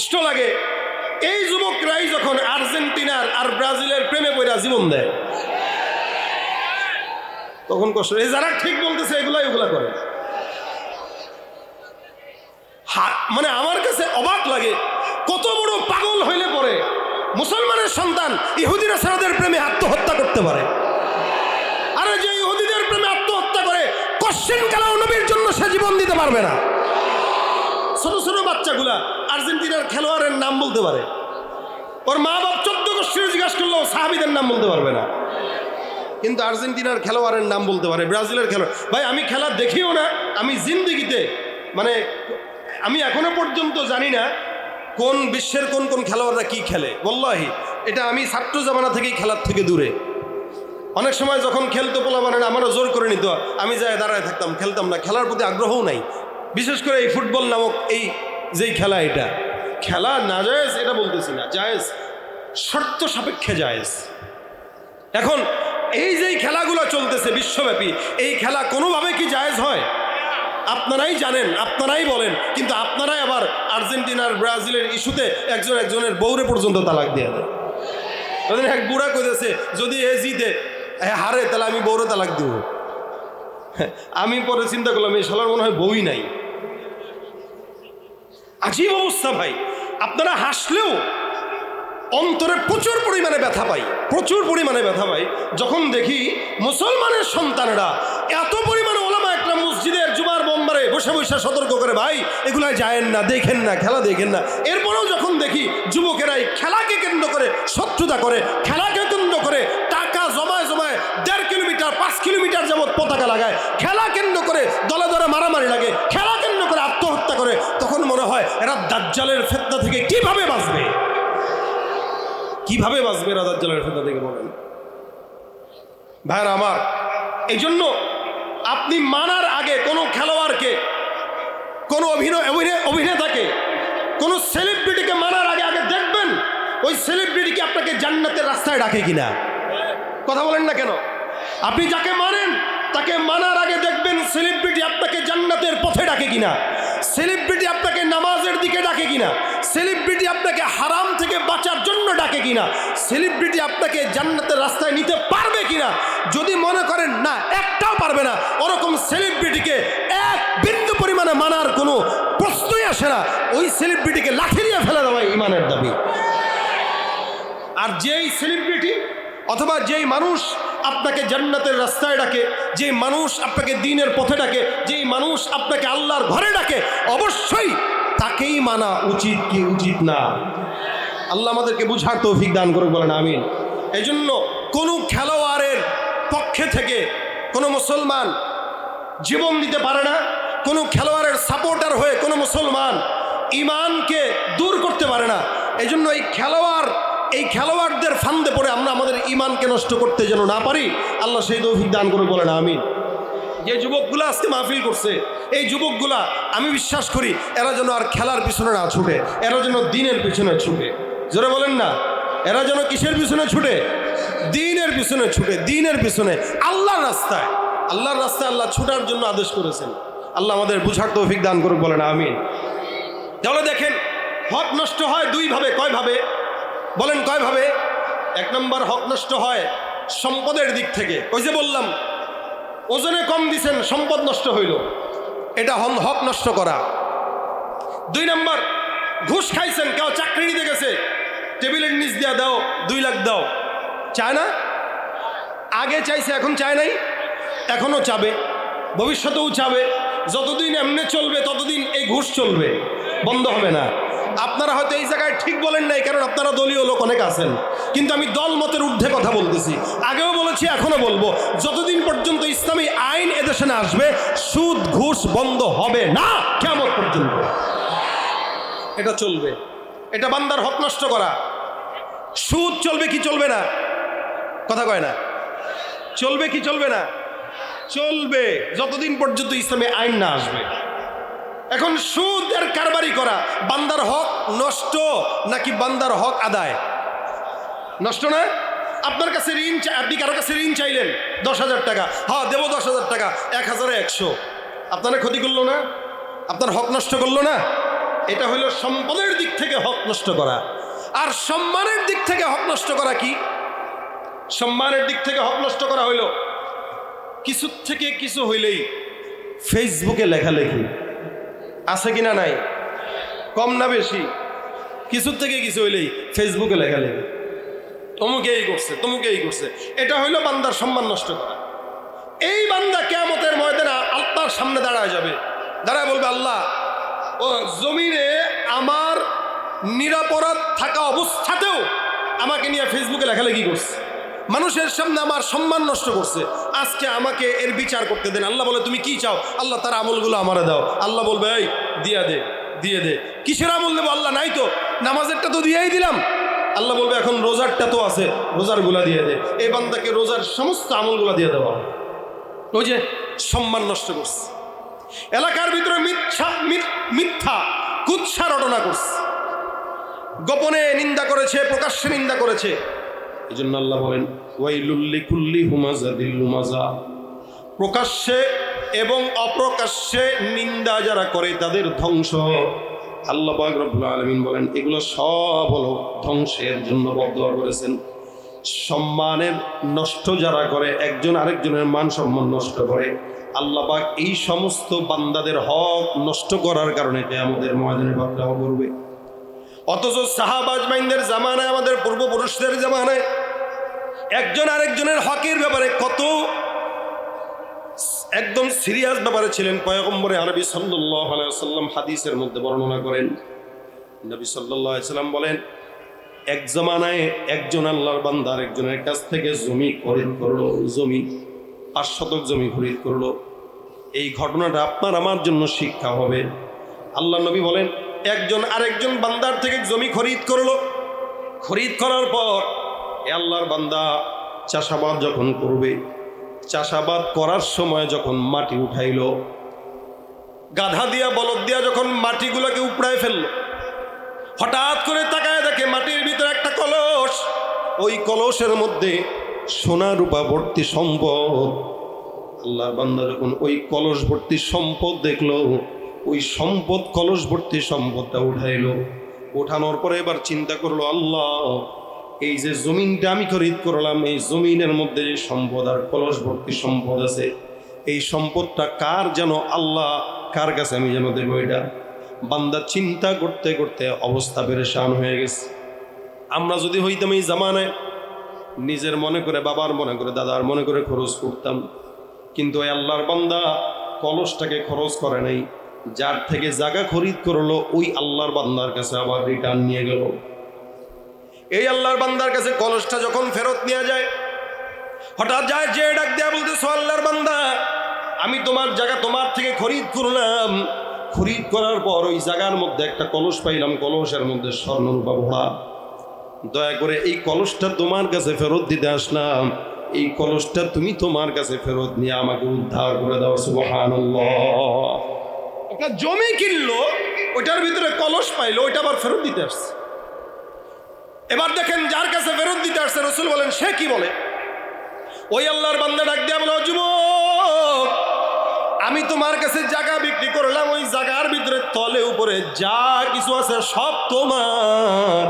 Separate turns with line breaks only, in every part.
কষ্ট লাগে এই যুবকরাই যখন আর্জেন্টিনার আর ব্রাজিলের প্রেমে পড়া জীবন দেয়, তখন কষ্ট। এই যারা ঠিক বলতেছে এগুলা করে। মানে আমার কাছে অবাক লাগে, কত বড় পাগল হইলে পরে মুসলমানের সন্তান ইহুদি নাসারাদের প্রেমে আত্মহত্যা করতে পারে। আরে যে ইহুদিদের প্রেমে আত্মহত্যা করে, কোশ্চেন কালাও নবীর জন্য সে জীবন দিতে পারবে না। ছোট ছোট বাচ্চাগুলা আর্জেন্টিনার খেলোয়াড়ের নাম বলতে পারে, ওর মা বাপ 14 গোষ্ঠীর জিজ্ঞাসা করলেও সাহাবীদের নাম বলতে পারবে না, কিন্তু আর্জেন্টিনার খেলোয়াড়ের নাম বলতে পারে, ব্রাজিলের খেলোয়াড়। ভাই আমি খেলা দেখিও না, আমি জিন্দেগিতে মানে আমি এখনো পর্যন্ত জানি না কোন বিশ্বের কোন কোন খেলোয়াড়রা কি খেলে। ওয়াল্লাহি এটা আমি ছাত্র জামানা থেকেই খেলার থেকে দূরে। অনেক সময় যখন খেলতো পোলাপানেরা আমারও জোর করে নিত, আমি যাই দাঁড়ায় থাকতাম, খেলতাম না, খেলার প্রতি আগ্রহও নাই। বিশেষ করে এই ফুটবল নামক এই যেই খেলা, এটা খেলা না জায়েজ এটা বলতেছি না, জায়েজ শর্ত সাপেক্ষে জায়েজ। এখন এই যেই খেলাগুলো চলতেছে বিশ্বব্যাপী, এই খেলা কোনোভাবে কি জায়েজ হয়? আপনারাই জানেন, আপনারাই বলেন, কিন্তু আপনারাই আবার আর্জেন্টিনার ব্রাজিলের ইস্যুতে একজনের বউরে পর্যন্ত তালাক দিয়ে দেয়। এক বুড়া কইতেছে যদি এ জিতে হারে তাহলে আমি বউরে তালাক দিব। আমি পরে চিন্তা করলাম এই শালার মনে হয় বউই নাই। আজীব অবস্থা ভাই। আপনারা হাসলেও অন্তরে প্রচুর পরিমাণে ব্যথা পাই, প্রচুর পরিমাণে ব্যথা পাই যখন দেখি মুসলমানের সন্তানেরা এত পরিমাণে ওলামা একটা মসজিদের জুমার বম্বারে বসে বসে সতর্ক করে, ভাই এগুলা যায়েন না, দেখেন না, খেলা দেখেন না। এরপরেও যখন দেখি যুবকেরাই খেলাকে কেন্দ্র করে শত্রুতা করে, খেলাকে কেন্দ্র করে টাকা জমায় 1.5 কিলোমিটার 5 কিলোমিটার যাবৎ পতাকা লাগায়, খেলা কেন্দ্র করে দলে দলে মারামারি লাগে, খেলা কেন্দ্র করে আত্মহত্যা করে, তখন মনে হয় এরা দাজ্জালের ফিতনা থেকে কিভাবে বাঁচবে, কিভাবে বাঁচবে এরা দাজ্জালের ফিতনা থেকে, বলেন ভাইরা আমার। এই জন্য আপনি মানার আগে কোনো খেলোয়াড়কে, কোনো অভিনেতাকে, কোনো সেলিব্রিটিকে মানার আগে দেখবেন ওই সেলিব্রিটিকে আপনাকে জান্নাতের রাস্তায় ডাকে কিনা। কথা বলেন না কেন? আপনি যাকে মানেন তাকে মানার আগে দেখবেন সেলিব্রিটি আপনাকে জান্নাতের পথে ডাকে কিনা, সেলিব্রিটি আপনাকে নামাজের দিকে ডাকে কিনা, সেলিব্রিটি আপনাকে হারাম থেকে বাঁচার জন্য ডাকে কিনা, সেলিব্রিটি আপনাকে জান্নাতের রাস্তায় নিতে পারবে কিনা। যদি মনে করেন না একটাও পারবে না, ওরকম সেলিব্রিটিকে এক বিন্দু পরিমাণে মানার কোনো প্রশ্নই আসে না। ওই সেলিব্রিটিকে লাঠি দিয়ে ফেলে দেওয়া ইমানের দাবি। আর যেই সেলিব্রিটি অথবা যেই মানুষ আপনাকে জান্নাতের রাস্তায় ডাকে, যেই মানুষ আপনাকে দ্বীনের পথে ডাকে, যেই মানুষ আপনাকে আল্লাহর ঘরে ডাকে, অবশ্যই তাকেই মানা উচিত কি উচিত না। আল্লাহ আমাদেরকে বুঝার তৌফিক দান করুক, বলেন আমিন। এই জন্য কোনো খেলোয়াড়ের পক্ষে থেকে কোনো মুসলমান জীবন দিতে পারে না, কোনো খেলোয়াড়ের সাপোর্টার হয়ে কোনো মুসলমান ইমানকে দূর করতে পারে না। এই জন্য এই খেলোয়াড়দের ফান্দে পড়ে আমরা আমাদের ইমানকে নষ্ট করতে যেন না পারি, আল্লাহ সেই তৌফিক দান করে, বলেন আমিন। যে যুবকগুলো আজকে মাহফিল করছে, এই যুবকগুলা আমি বিশ্বাস করি এরা যেন আর খেলার পিছনে না ছুটে, এরা যেন দ্বীনের পিছনে ছুটে। জোরে বলেন না, এরা যেন কিসের পিছনে ছুটে? দ্বীনের পিছনে ছুটে, দ্বীনের পিছনে, আল্লাহর রাস্তায়। আল্লাহর রাস্তায় আল্লাহ ছুটার জন্য আদেশ করেছেন। আল্লাহ আমাদের বুঝার তৌফিক দান করুক, বলেন আমিন। তাহলে দেখেন হক নষ্ট হয় দুইভাবে। কয়ভাবে বলেন? কয়ভাবে? 1 নম্বর হক নষ্ট হয় সম্পদের দিক থেকে। ওই যে বললাম ওজনে কম দিছেন, সম্পদ নষ্ট হইল, এটা হক নষ্ট করা। 2 নম্বর ঘুষ খাইছেন, কেউ চাকরি নিতে গেছে, টেবিলের নিচ দিয়া দাও 2 লাখ দাও, চায় না? আগে চাইছে, এখন চায় নাই, এখনও চাবে, ভবিষ্যতেও চাবে। যতদিন এমনি চলবে ততদিন এই ঘুষ চলবে, বন্ধ হবে না। আপনারা হয়তো এই জায়গায় ঠিক বলেন নাই, কারণ আপনারা দলীয় লোক অনেক আছেন, কিন্তু আমি দল মতের ঊর্ধ্বে কথা বলতেছি। আগেও বলেছি, এখনো বলবো, যতদিন পর্যন্ত ইসলামী আইন এদেশে না আসবে সুদ ঘুষ বন্ধ হবে না কিয়ামত পর্যন্ত। এটা চলবে, এটা বান্দার হক নষ্ট করা। সুদ চলবে কি চলবে না? কথা কয় না। চলবে কি চলবে না? চলবে যতদিন পর্যন্ত ইসলামী আইন না আসবে। এখন সুদের কারবারি করা বান্দার হক নষ্ট নাকি বান্দার হক আদায়? নষ্ট না? আপনার কাছে ঋণ, আপনি কারো কাছে ঋণ চাইলেন 10,000 টাকা, হ্যাঁ দেবো 10,000 টাকা, 1,000-এ 100, আপনার ক্ষতি করলো না? আপনার হক নষ্ট করলো না? এটা হলো সম্পদের দিক থেকে হক নষ্ট করা। আর সম্মানের দিক থেকে হক নষ্ট করা কি? সম্মানের দিক থেকে হক নষ্ট করা হইল কিছু থেকে কিছু হইলেই ফেসবুকে লেখালেখি, আছে কিনা নাই? কম না বেশি? কিছু থেকে কিছু হইলেই ফেসবুকে লেখালেখি, তমুকে এই করছে, তমুকে এই করছে। এটা হইল বান্দার সম্মান নষ্ট করা। এই বান্দা কিয়ামতের ময়দানে আল্লাহর সামনে দাঁড়ায় যাবে, দাঁড়ায় বলবে, আল্লাহ, ও জমিনে আমার নিরাপরাধ থাকা অবস্থাতেও আমাকে নিয়ে ফেসবুকে লেখালেখি করছে, মানুষের সামনে আমার সম্মান নষ্ট করছে, আজকে আমাকে এর বিচার করতে দেন। আল্লাহ বলে, তুমি কি চাও? আল্লাহ, তার আমলগুলো আমারে দাও। আল্লাহ বলবে, এই দিয়া দে, দিয়ে দে। কিসের আমল দেবো? আল্লাহ, নাই তো, নামাজেরটা তো দিয়েই দিলাম। আল্লাহ বলবে, এখন রোজারটা তো আছে, রোজারগুলা দিয়ে দে। এই বান্দাকে রোজার সমস্ত আমলগুলা দিয়ে দেওয়া। ওই যে সম্মান নষ্ট করছে, এলাকার ভিতরে মিথ্যা কুৎসা রটনা করছে, গোপনে নিন্দা করেছে, প্রকাশ্যে নিন্দা করেছে। এই জন্য আল্লাহ বলেন, ওয়াইলুল লিকুল্লি হুমাযাতিল লুমাযা, প্রকাশ্যে এবং অপ্রকাশ্যে নিন্দা যারা করে তাদের ধ্বংস। আল্লাহ পাক রব্বুল আলামিন বলেন, এগুলো সব হলো ধ্বংসের জন্য বদদোয়া করেছেন। সম্মানের নষ্ট যারা করে, একজন আরেকজনের মান সম্মান নষ্ট করে, আল্লাহ পাক এই সমস্ত বান্দাদের হক নষ্ট করার কারণে কিয়ামতের ময়দানে পাকড়াও করবে। অথচ সাহাবা আজমাইনদের জামানায়, আমাদের পূর্বপুরুষদের জামানায় একজন আরেকজনের হকের ব্যাপারে কত একদম সিরিয়াস ব্যাপারে ছিলেন। পয়গম্বরে আরবি সাল্লাল্লাহু আলাইহি ওয়াসাল্লাম হাদিসের মধ্যে বর্ণনা করেন, নবী সাল্লাল্লাহু আলাইহি ওয়াসাল্লাম বলেন, এক জামানায় একজন আল্লাহর বান্দা আরেকজনের কাছ থেকে জমি খরিদ করলো, জমি 5 শতক জমি খরিদ করলো। এই ঘটনাটা আপনার আমার জন্য শিক্ষা হবে। আল্লাহ নবী বলেন, একজন আরেকজন বান্দার থেকে জমি খরিদ করলো, খরিদ করার পর এ আল্লাহর বান্দা চাষাবাদ যখন করবে, চাষাবাদ করার সময় যখন মাটি উঠাইল, গাধা দিয়া বলদ দিয়া যখন মাটিগুলোকে উপড়ায় ফেললো, হঠাৎ করে তাকায় দেখে মাটির ভিতরে একটা কলস, ওই কলসের মধ্যে সোনা রূপা ভর্তি সম্পদ। আল্লাহর বান্দা যখন ওই কলস ভর্তি সম্পদ দেখলো, ওই সম্পদ, কলস ভর্তি সম্পদটা উঠাইলো। উঠানোর পরে এবার চিন্তা করলো, আল্লাহ, এই যে জমিনটা আমি খরিদ করলাম, এই জমিনের মধ্যে যে সম্পদ আর কলস ভর্তি সম্পদ আছে, এই সম্পদটা কার যেন? আল্লাহ, কার কাছে আমি যেন দেবো এটা? বান্দা চিন্তা করতে করতে অবস্থা পেরেশান হয়ে গেছে। আমরা যদি হইতাম এই জামানায়, নিজের মনে করে, বাবার মনে করে, দাদার মনে করে খরচ করতাম, কিন্তু এই আল্লাহর বান্দা কলসটাকে খরচ করে নাই, যার থেকে জায়গা খরিদ করলো ওই আল্লাহর বান্দার কাছে আবার রিটার্ন নিয়ে গেল। এই আল্লাহর বান্দার কাছে কলসটা যখন ফেরত নিয়ে যায়, হঠাৎ যায় যে ডাক দেয়া বলতেছে, আল্লাহর বান্দা, আমি তোমার জায়গা তোমার থেকে খরিদ করলাম, খরিদ করার পর ওই জায়গার মধ্যে একটা কলস পাইলাম, কলসের মধ্যে স্বর্ণরূপা ভরা, দয়া করে এই কলসটা তোমার কাছে ফেরত দিতে আসলাম, এই কলসটা তুমি তোমার কাছে ফেরত নিয়ে আমাকে উদ্ধার করে দাও। সুবহানাল্লাহ। একটা জমি কিনলো, ওইটার ভিতরে কলস পাইলো, ওইটা আবার ফেরত দিতে আসছে। এবার দেখেন, যার কাছে ফেরত দিতে আসছে, রাসূল বলেন, সে কি বলে? ওই আল্লাহর বান্দা ডাক দেয়া বলে, যুবক, আমি তোমার কাছে জায়গা বিক্রি করলাম, ওই জায়গার ভিতরে তলে উপরে যা কিছু আছে সব তোমার।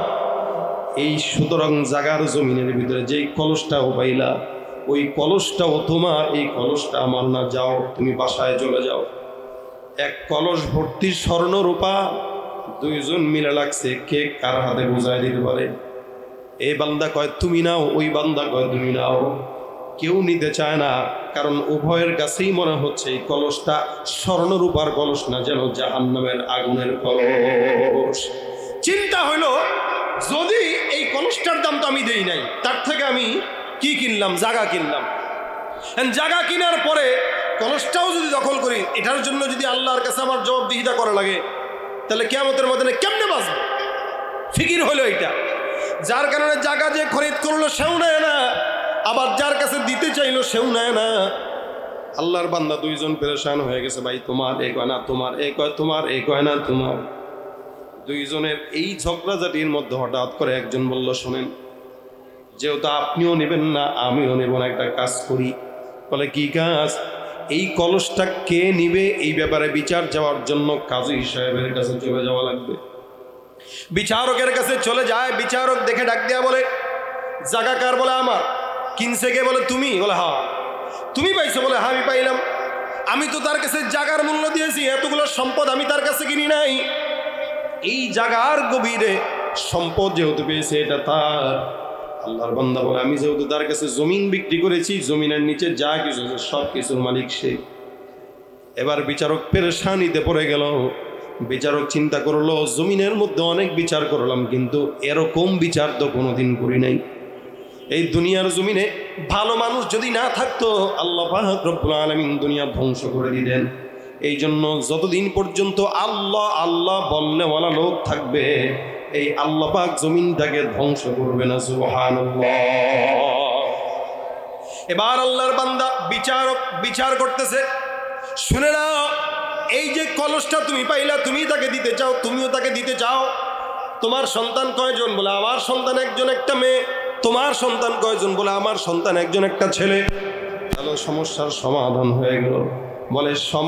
এই সুতরাং জায়গার জমিনের ভিতরে যেই কলসটাও পাইলা, ওই কলসটাও তোমার, এই কলসটা আমার না, যাও তুমি বাসায় চলে যাও। এক কলস ভর্তি স্বর্ণ রূপা, দুইজন মিলে লাগছে, কে কার হাতে বোঝায় দিতে পারে? এই বান্দা কয় তুমি নাও, ওই বান্দা কয় তুমি নাও। কেউ নিতে চায় না, কারণ উভয়ের কাছেই মনে হচ্ছে এই কলসটা স্বর্ণরূপার কলস না, যেন জাহান্নামের আগুনের কলস। চিন্তা হইলো, যদি এই কলসটার দাম তো আমি দেই নাই, তার থেকে আমি কি কিনলাম? জায়গা কিনলাম। জায়গা কেনার পরে কলসটাও যদি দখল করি, এটার জন্য যদি আল্লাহর কাছে আমার জবাবদিহিতা করা লাগে, তাহলে কিয়ামতের ময়দানে কেমনে বাঁচবো? ফিকির হলো এটা। যার কারণে জায়গা যে খরিদ করলো সেও নেয় না, আবার যার কাছে দিতে চাইলো সেও নেয় না। আল্লাহর বান্দা দুইজন পেরেশান হয়ে গেছে, ভাই তোমার, এ কয় না তোমার, এ কয় তোমার, এ কয় না তোমার। দুইজনের এই ঝগড়াঝাটির মধ্যে হঠাৎ করে একজন বলল, শোনেন, যেহেতু আপনিও নেবেন না আমিও নেব না, একটা কাজ করি। বলে কি কাজ? এই কলসটা কে নিবে এই ব্যাপারে বিচার যাওয়ার জন্য কাজী সাহেবের কাছে চলে যাওয়া লাগবে। বিচারকের কাছে চলে যায়, বিচারক দেখে ডাক দেয়া বলে, জায়গা কার? বলে আমার। কিনছে কে? বলে তুমি। বলে হ্যাঁ। তুমি পাইছো? বলে হ্যাঁ আমি পাইলাম। আমি তো তার কাছে জায়গার মূল্য দিয়েছি, এতগুলো সম্পদ আমি তার কাছে কিনি নাই। এই জায়গার গভীরে সম্পদ যেহেতু পেয়েছে এটা তার। আল্লাহর বান্দা বলে, আমি যেহেতু তার কাছে জমিন বিক্রি করেছি, জমিনের নিচে যা কিছু আছে সব কিছুর মালিক সে। এবার বিচারক পেরেশানিতে পড়ে গেল। বিচারক চিন্তা করলো, জমিনের মধ্যে অনেক বিচার করলাম, কিন্তু এরকম বিচার তো কোনোদিন করি নাই। এই দুনিয়ার জমিনে ভালো মানুষ যদি না থাকতো, আল্লাহ পাক রব্বুল আলামিন দুনিয়া ধ্বংস করে দিতেন। এই জন্য যতদিন পর্যন্ত আল্লাহ আল্লাহ বললেওয়ালা লোক থাকবে, এই আল্লাহ পাক জমিনটাকে ধ্বংস করবে না। সুবহানাল্লাহ। এবার আল্লাহর বান্দা বিচারক বিচার করতেছে, শুনে নাও, এই যে কলসটা তুমি পাইলা, তুমি তাকে দিতে চাও, তুমিও তাকে দিতে চাও। তোমার সন্তান কয়জন? বলে আমার সন্তান একজন, একটা মেয়ে। তোমার সন্তান কয়জন? বলে আমার সন্তান একজন, একটা ছেলে। তাহলে সমস্যার সমাধান হয়ে গেল। বলে